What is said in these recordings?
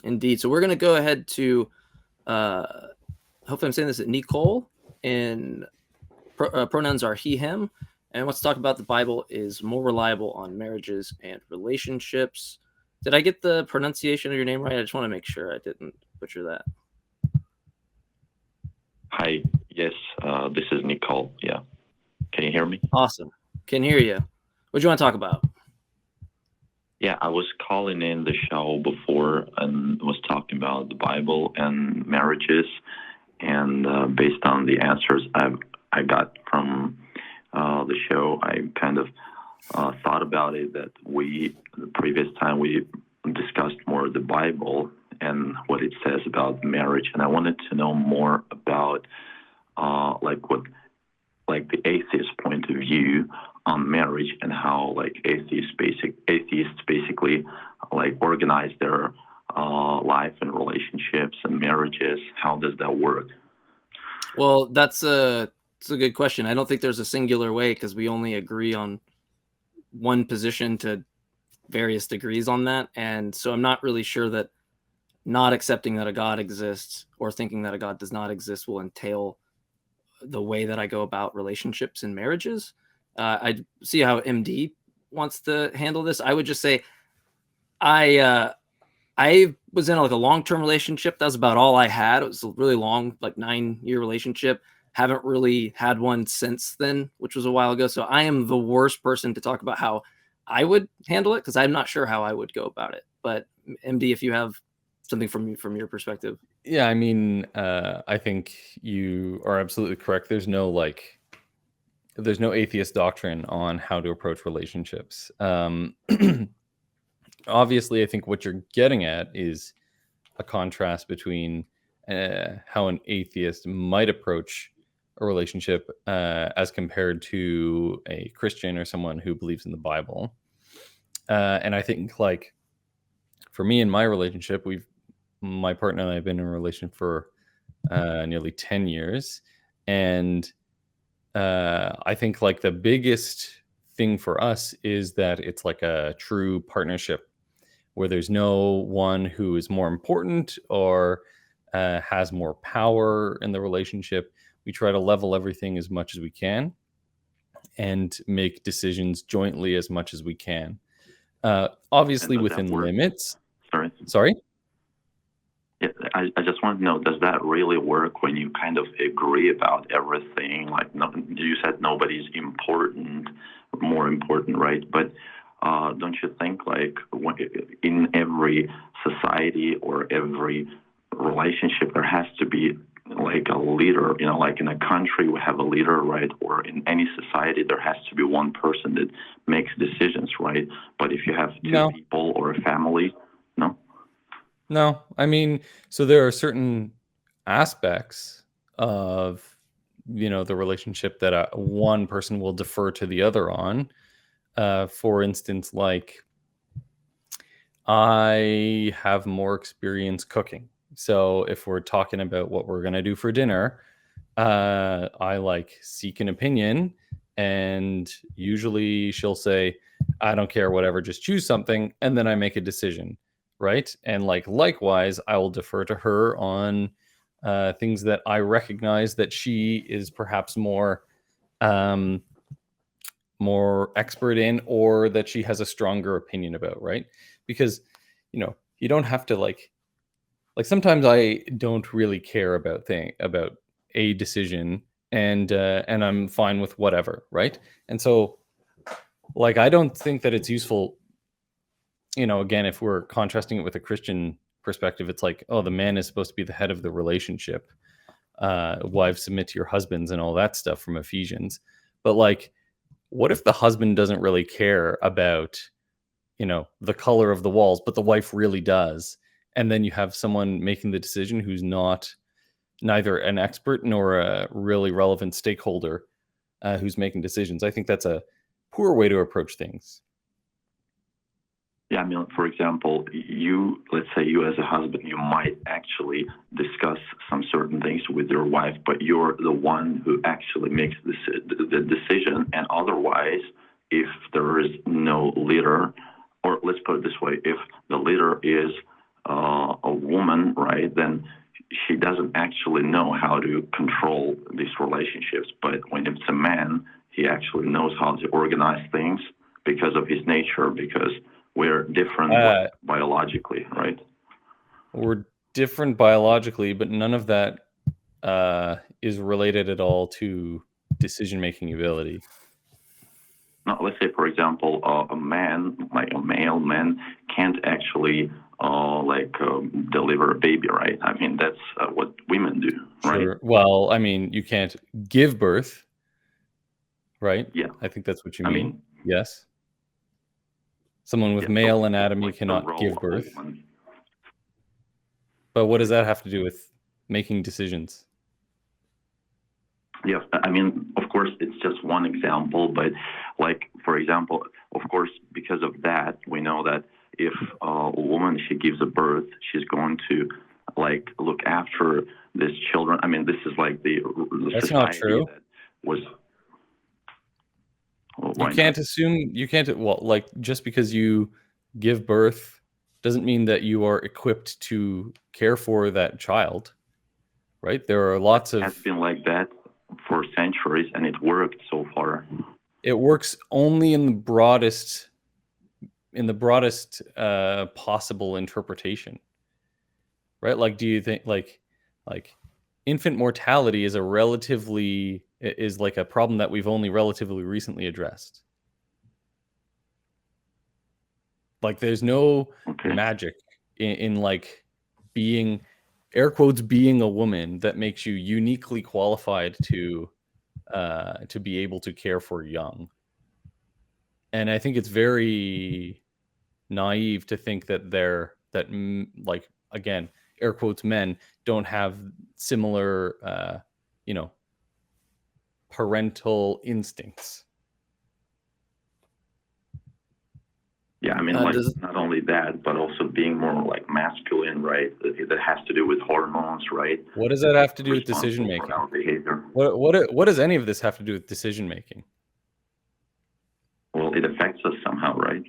Indeed. So we're going to go ahead to, hopefully I'm saying this, Nicole, and pronouns are he, him, and wants to talk about the Bible is more reliable on marriages and relationships. Did I get the pronunciation of your name right? I just want to make sure I didn't butcher that. Hi, yes, this is Nicole. Yeah. Can you hear me? Awesome. Can hear you. What do you want to talk about? Yeah, I was calling in the show before and was talking about the Bible and marriages, and based on the answers I got from the show, I kind of thought about it that the previous time we discussed more the Bible and what it says about marriage, and I wanted to know more about the atheist point of view on marriage and how atheists basically organize their life and relationships and marriages. How does that work? Well, that's a good question. I don't think there's a singular way because we only agree on one position to various degrees on that. And so I'm not really sure that not accepting that a God exists or thinking that a God does not exist will entail the way that I go about relationships and marriages. I see how MD wants to handle this. I would just say I was in a long-term relationship. That was about all I had. It was a really long, 9-year relationship. Haven't really had one since then, which was a while ago. So I am the worst person to talk about how I would handle it because I'm not sure how I would go about it. But MD, if you have something from your perspective. Yeah, I mean, I think you are absolutely correct. There's no atheist doctrine on how to approach relationships. Obviously, I think what you're getting at is a contrast between how an atheist might approach a relationship as compared to a Christian or someone who believes in the Bible. And I think, for me in my relationship, my partner and I have been in a relation for nearly 10 years. And I think the biggest thing for us is that it's a true partnership where there's no one who is more important or has more power in the relationship. We try to level everything as much as we can and make decisions jointly as much as we can. Obviously within limits. Sorry? Yeah, I just want to know, does that really work when you kind of agree about everything? You said nobody's more important, right? But don't you think in every society or every relationship there has to be a leader? In a country we have a leader, right? Or in any society there has to be one person that makes decisions, right? But if you have two people or a family, No, I mean, so there are certain aspects of, the relationship that one person will defer to the other on. For instance, I have more experience cooking. So if we're talking about what we're going to do for dinner, I seek an opinion, and usually she'll say, I don't care, whatever, just choose something. And then I make a decision. Right. And likewise, I will defer to her on things that I recognize that she is perhaps more expert in, or that she has a stronger opinion about. Right. Because, you don't have to sometimes I don't really care about a decision, and I'm fine with whatever. Right. And so I don't think that it's useful. Again, if we're contrasting it with a Christian perspective, it's the man is supposed to be the head of the relationship. Wives, submit to your husbands and all that stuff from Ephesians. But what if the husband doesn't really care about, the color of the walls, but the wife really does? And then you have someone making the decision who's neither an expert nor a really relevant stakeholder who's making decisions. I think that's a poor way to approach things. Yeah, I mean, for example, let's say you as a husband, you might actually discuss some certain things with your wife, but you're the one who actually makes the decision. And otherwise, if there is no leader, or let's put it this way, if the leader is a woman, right, then she doesn't actually know how to control these relationships. But when it's a man, he actually knows how to organize things because of his nature, because we're different biologically, right? We're different biologically, but none of that is related at all to decision-making ability. Now, let's say, for example, a man, like a male man, can't actually deliver a baby, right? I mean, that's what women do, right? Sure. Well, I mean, you can't give birth, right? Yeah. I think that's what you mean. Yes. Someone with Yeah, male so, anatomy like, cannot give birth. But what does that have to do with making decisions? Yeah, I mean, of course, it's just one example, but like, for example, of course, because of that, we know that if a woman, she gives a birth, she's going to like look after these children. I mean, this is like the That's not true. that was. Well, You can't assume, well, like, just because you give birth doesn't mean that you are equipped to care for that child, right? There are lots of... It has been like that for centuries, and it worked so far. It works only in the broadest possible interpretation, right? Like, do you think like infant mortality is like a problem that we've only relatively recently addressed? Like, there's no magic in like being, air quotes, being a woman that makes you uniquely qualified to be able to care for young. And I think it's very naive to think that like, again, air quotes, men don't have similar, parental instincts. Yeah, I mean, not only that, but also being more like masculine, right? That has to do with hormones, right? What does that have to do with decision making? What does any of this have to do with decision making? Well, it affects us somehow, right?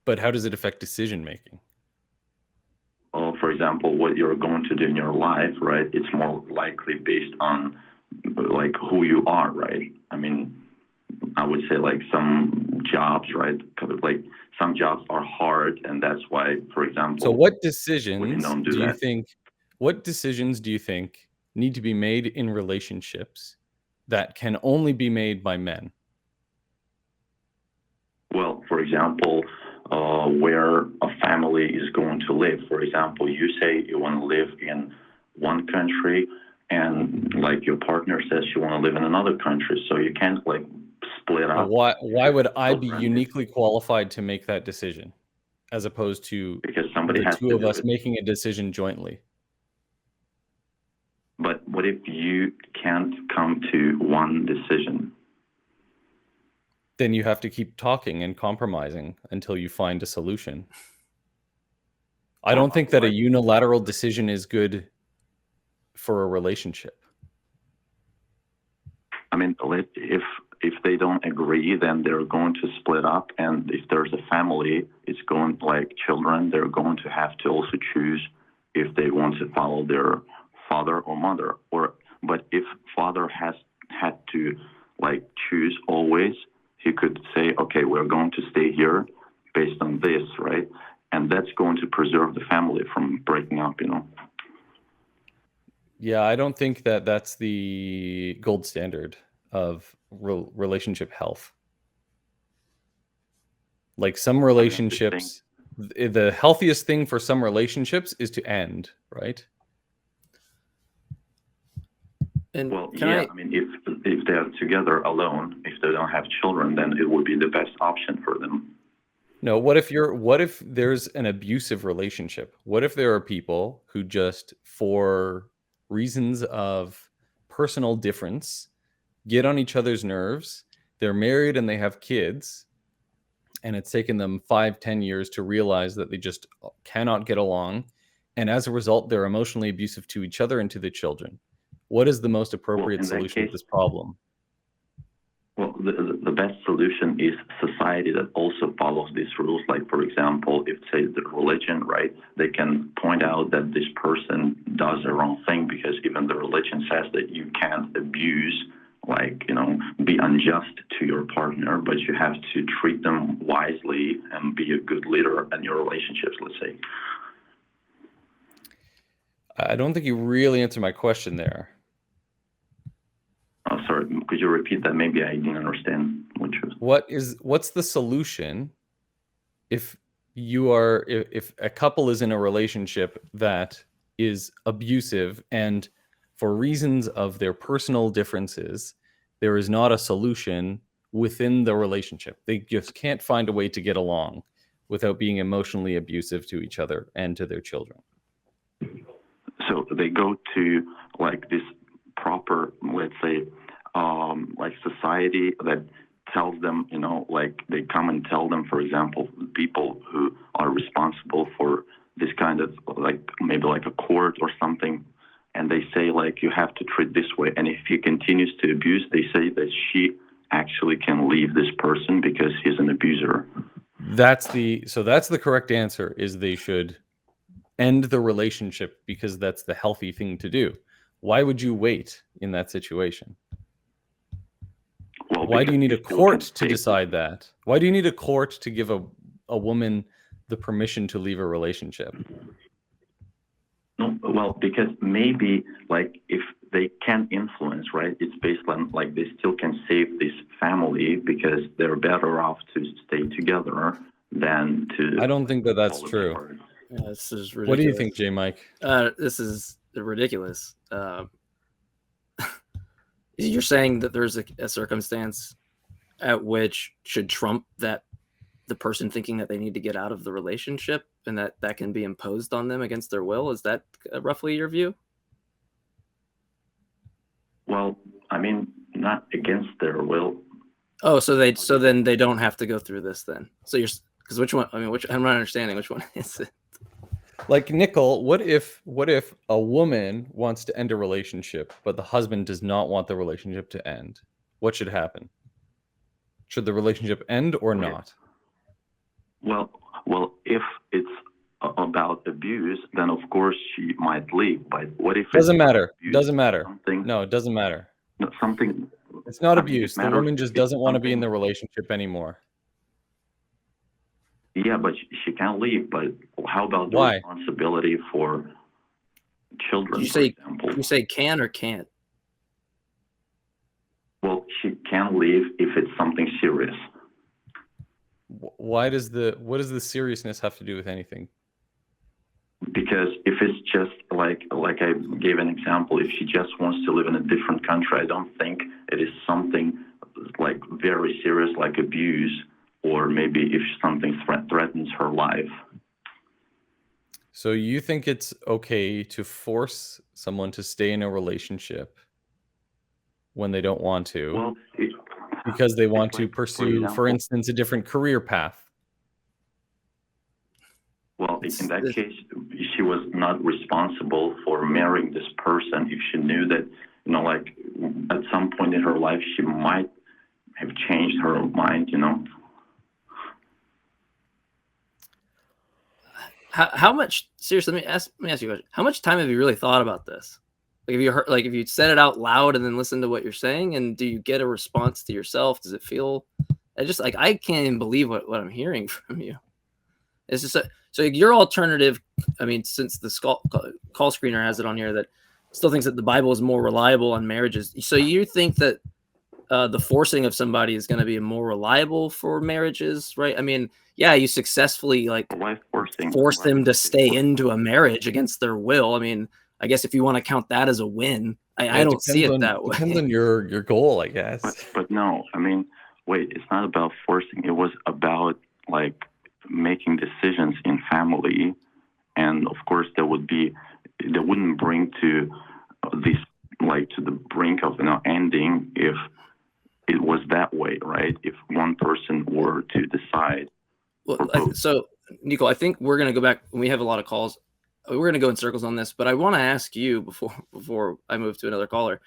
But how does it affect decision making? Well, for example, what you're going to do in your life, right? It's more likely based on like who you are, right? I mean, I would say like some jobs, right? Like some jobs are hard, and that's why, for example. So what decisions do you think need to be made in relationships that can only be made by men? Well, for example, where a family is going to live. For example, you say you want to live in one country, and like your partner says you want to live in another country, so you can't like split up. Why would I be uniquely qualified to make that decision, as opposed to because somebody the has two to of do us it. making a decision jointly? But what if you can't come to one decision? Then you have to keep talking and compromising until you find a solution. I don't think that a unilateral decision is good for a relationship. I mean, if they don't agree, then they're going to split up. And if there's a family, it's going like children, they're going to have to also choose if they want to follow their father or mother. But if father has had to like choose always, he could say, okay, we're going to stay here based on this, right? And that's going to preserve the family from breaking up, you know? Yeah, I don't think that that's the gold standard of relationship health. Like, some relationships, the healthiest thing for some relationships is to end, right? And well, I mean, if they're together alone, if they don't have children, then it would be the best option for them. No, what if there's an abusive relationship? What if there are people who just, for reasons of personal difference, get on each other's nerves? They're married and they have kids, and it's taken them 5-10 years to realize that they just cannot get along, and as a result, they're emotionally abusive to each other and to the children. What is the most appropriate solution to this problem? Well, the best solution is society that also follows these rules. Like, for example, if say the religion, right, they can point out that this person does the wrong thing because even the religion says that you can't abuse, like, you know, be unjust to your partner, but you have to treat them wisely and be a good leader in your relationships, let's say. I don't think you really answered my question there. Oh, sorry, could you repeat that? Maybe I didn't understand what you what's the solution if a couple is in a relationship that is abusive, and for reasons of their personal differences, there is not a solution within the relationship. They just can't find a way to get along without being emotionally abusive to each other and to their children. So they go to like this proper, let's say, like society that tells them, you know, like they come and tell them, for example, people who are responsible for this kind of, like maybe like a court or something, and they say like you have to treat this way, and if he continues to abuse, they say that she actually can leave this person because he's an abuser. That's the correct answer, is they should end the relationship because that's the healthy thing to do. Why would you wait in that situation? Well, why do you need a court to decide that? Why do you need a court to give a woman the permission to leave a relationship? No, well, because maybe like if they can influence, right? It's based on like they still can save this family because they're better off to stay together than to. I don't think that that's true. Yeah, this is ridiculous. What do you think, Jmike? This is ridiculous. You're saying that there's a circumstance at which should trump that the person thinking that they need to get out of the relationship, and that can be imposed on them against their will. Is that roughly your view? Well, I mean, not against their will. Oh, so then they don't have to go through this then. So you're, because which one? I mean, which I'm not understanding. Which one is it? Like, Nickel, what if a woman wants to end a relationship, but the husband does not want the relationship to end? What should happen? Should the relationship end or not? Well, if it's about abuse, then of course she might leave. But what if doesn't matter? Doesn't matter. No, it doesn't matter. No, something. It's not abuse. The woman just doesn't want to be in the relationship anymore. Yeah, but she can't leave. But how about the responsibility for children? You say can or can't? Well, she can leave if it's something serious. What does the seriousness have to do with anything? Because if it's just like I gave an example, if she just wants to live in a different country, I don't think it is something like very serious, like abuse, or maybe if something threatens her life. So you think it's okay to force someone to stay in a relationship when they don't want to? Well, because they want to pursue, for instance, a different career path. Well, in that case, she was not responsible for marrying this person if she knew that, you know, like at some point in her life, she might have changed her mind, you know. How much, seriously, let me ask you a question. How much time have you really thought about this? Like, if you said it out loud and then listen to what you're saying, and do you get a response to yourself? Does it feel, I can't even believe what I'm hearing from you. It's just so your alternative. I mean, since the call screener has it on here that still thinks that the Bible is more reliable on marriages. So you think that the forcing of somebody is going to be more reliable for marriages, right? I mean, yeah, you successfully force them to stay into a marriage against their will. I mean, I guess if you want to count that as a win, I don't see it that way. Depends on your goal, I guess. But no, I mean, wait, it's not about forcing. It was about like making decisions in family, and of course they wouldn't bring to this, like, to the brink of, you know, ending if it was that way, right? If one person were to decide. Well, so Nico, I think we're going to go back. We have a lot of calls. We're going to go in circles on this, but I want to ask you before I move to another caller.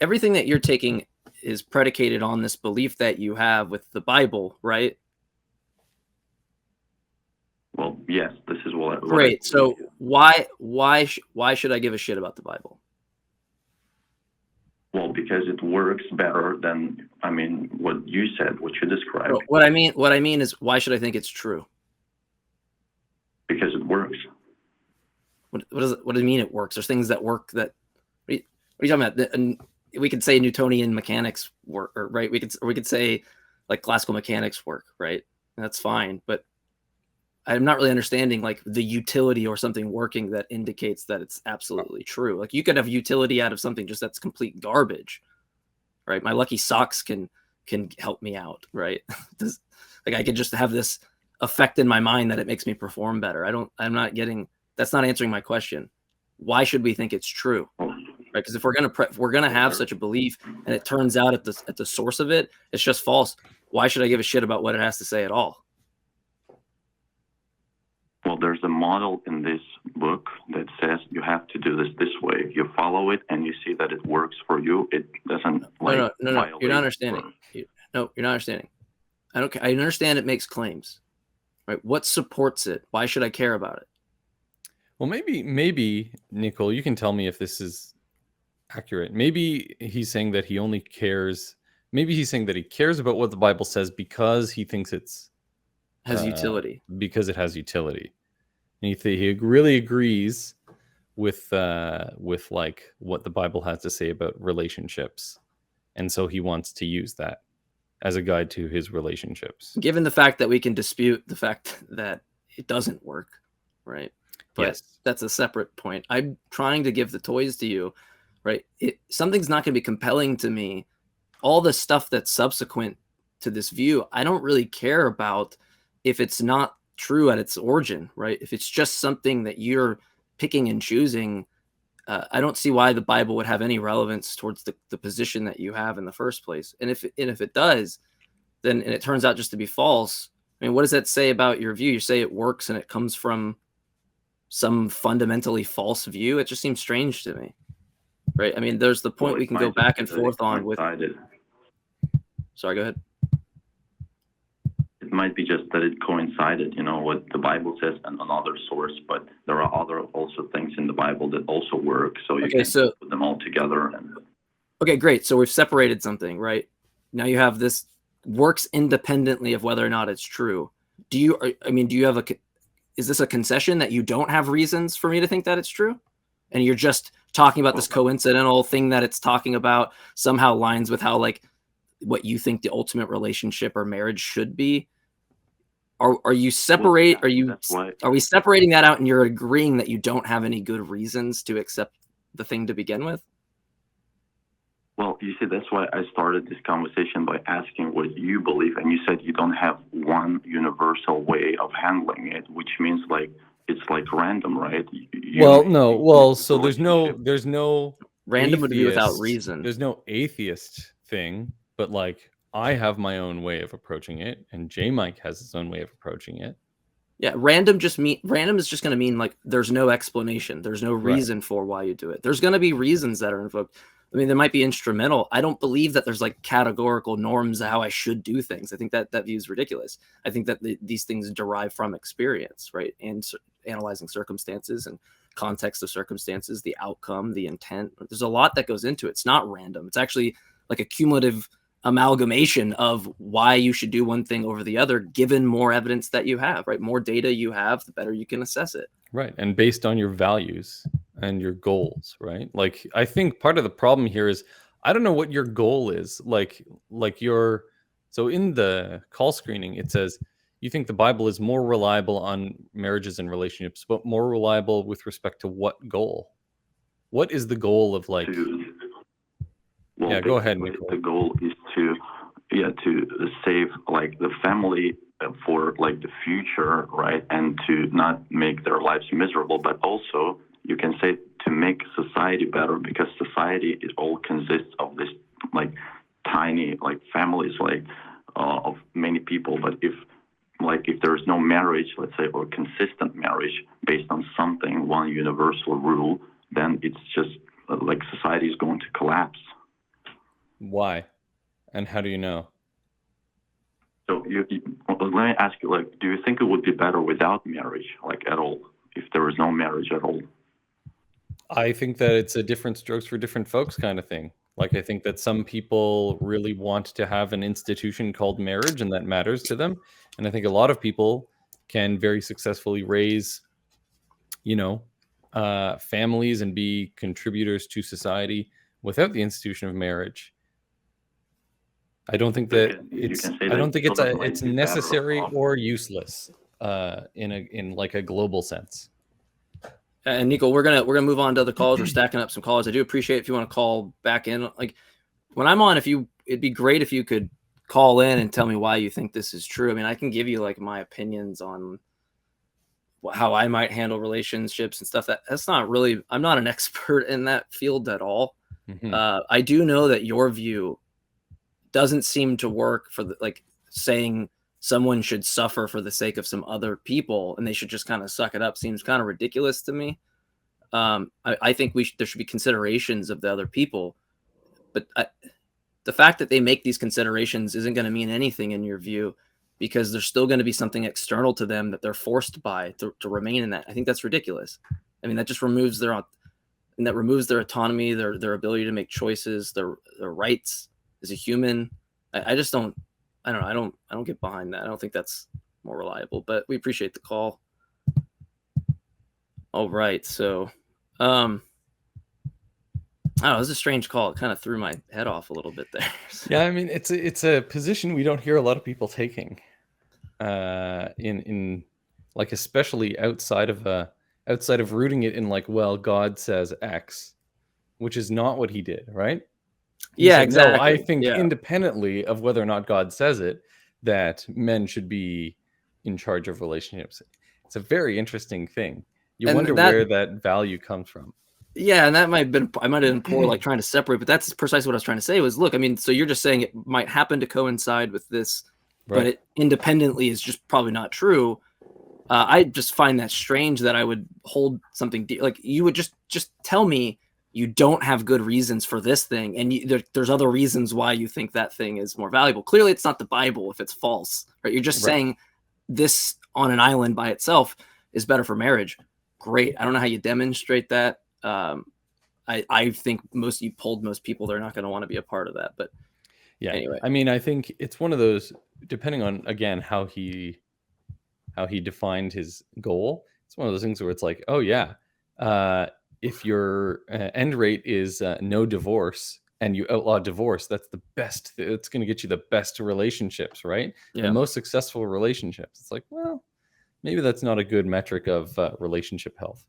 Everything that you're taking is predicated on this belief that you have with the Bible, right? Well, yes, this is what Great. So why should I give a shit about the Bible? Well, because it works better than, I mean, what you said, what you described. No, what I mean is, why should I think it's true? Because it works. What do you mean it works? There's things that work that. What are you talking about? And we could say Newtonian mechanics work, or, right? We could say like classical mechanics work, right? That's fine, but I'm not really understanding like the utility or something working that indicates that it's absolutely true. Like you could have utility out of something just that's complete garbage, right? My lucky socks can help me out, right? Like I could just have this effect in my mind that it makes me perform better. I'm not getting. That's not answering my question. Why should we think it's true? Right? Because if we're gonna have such a belief, and it turns out at the source of it, it's just false. Why should I give a shit about what it has to say at all? Well, there's a model in this book that says you have to do this way. If you follow it and you see that it works for you, it doesn't No. You're not understanding. You're not understanding. I understand it makes claims, right? What supports it? Why should I care about it? Well, maybe Nicole, you can tell me if this is accurate. Maybe he's saying that he only cares. Maybe he's saying that he cares about what the Bible says because he thinks Has utility. Because it has utility, and he really agrees with like what the Bible has to say about relationships, and so he wants to use that as a guide to his relationships. Given the fact that we can dispute the fact that it doesn't work, right? But yes, that's a separate point. I'm trying to give the toys to you, right? Something's not going to be compelling to me. All the stuff that's subsequent to this view, I don't really care about if it's not true at its origin, right? If it's just something that you're picking and choosing, I don't see why the Bible would have any relevance towards the position that you have in the first place. And if it does, then and it turns out just to be false, I mean, what does that say about your view? You say it works and it comes from some fundamentally false view. It just seems strange to me, right? I mean, there's the point we can go back and forth on with. Sorry, go ahead. It might be just that it coincided, what the Bible says and another source, but there are other also things in the Bible that also work. So you can put them all together. Okay, great. So we've separated something, right? Now you have this works independently of whether or not it's true. Do you have is this a concession that you don't have reasons for me to think that it's true? And you're just talking about this coincidental thing that it's talking about somehow lines with how like what you think the ultimate relationship or marriage should be? Are we separating that out and you're agreeing that you don't have any good reasons to accept the thing to begin with? Well, you see, that's why I started this conversation by asking what you believe, and you said you don't have one universal way of handling it, which means like it's like random, right? So there's no random would be without reason. There's no atheist thing, but like I have my own way of approaching it, and Jmike has his own way of approaching it. Yeah, random is just going to mean like there's no explanation. There's no reason for why you do it. There's going to be reasons that are invoked. I mean, they might be instrumental. I don't believe that there's like categorical norms of how I should do things. I think that view is ridiculous. I think that these things derive from experience, right? And analyzing circumstances and context of circumstances, the outcome, the intent. There's a lot that goes into it. It's not random. It's actually like a cumulative amalgamation of why you should do one thing over the other, given more evidence that you have, right? More data you have, the better you can assess it. Right. And based on your values and your goals, right? Like, I think part of the problem here is, I don't know what your goal is. So in the call screening, it says, you think the Bible is more reliable on marriages and relationships, but more reliable with respect to what goal? What is the goal of like... go ahead, Nicole. The goal is to save like the family for like the future, right? And to not make their lives miserable, but also you can say to make society better, because society all consists of this like tiny like families of many people. But if there's no marriage, let's say, or consistent marriage based on something, one universal rule, then it's just like society is going to collapse. Why? And how do you know? So let me ask you, like, do you think it would be better without marriage, like at all, if there was no marriage at all? I think that it's a different strokes for different folks kind of thing. Like, I think that some people really want to have an institution called marriage and that matters to them. And I think a lot of people can very successfully raise, families and be contributors to society without the institution of marriage. I don't think that it's necessary or useless in like a global sense. And Nico, we're gonna move on to other calls. We're stacking up some calls. I do appreciate if you want to call back in. Like when I'm on, it'd be great if you could call in and tell me why you think this is true. I mean, I can give you like my opinions on how I might handle relationships and stuff. That's not really. I'm not an expert in that field at all. I do know that your view doesn't seem to work for like saying someone should suffer for the sake of some other people and they should just kind of suck it up. Seems kind of ridiculous to me. I think there should be considerations of the other people, but the fact that they make these considerations isn't going to mean anything in your view, because there's still going to be something external to them that they're forced by to remain in that. I think that's ridiculous. I mean, that just removes their autonomy, their ability to make choices, their rights as a human. I just don't. I don't get behind that. I don't think that's more reliable, but we appreciate the call. All right. So, oh, it was a strange call. It kind of threw my head off a little bit there. Yeah. I mean, it's a position we don't hear a lot of people taking, in like, especially outside of rooting it in like, well, God says X, which is not what he did. Right. Yeah, said, exactly. No, I think independently of whether or not God says it, that men should be in charge of relationships. It's a very interesting thing. You wonder where that value comes from. Yeah, and that I might have been poor, like trying to separate, but that's precisely what I was trying to say was, look, I mean, so you're just saying it might happen to coincide with this, but it independently is just probably not true. I just find that strange that I would hold something like you would just tell me you don't have good reasons for this thing, and there's other reasons why you think that thing is more valuable. Clearly, it's not the Bible if it's false, right? You're just saying this on an island by itself is better for marriage. Great. I don't know how you demonstrate that. I think most people, they're not going to want to be a part of that. But yeah, anyway, I mean, I think it's one of those, depending on, again, how he defined his goal. It's one of those things where it's like, oh yeah, if your end rate is no divorce and you outlaw divorce, that's the best. It's going to get you the best relationships, right? Yeah. The most successful relationships. It's like, well, maybe that's not a good metric of relationship health.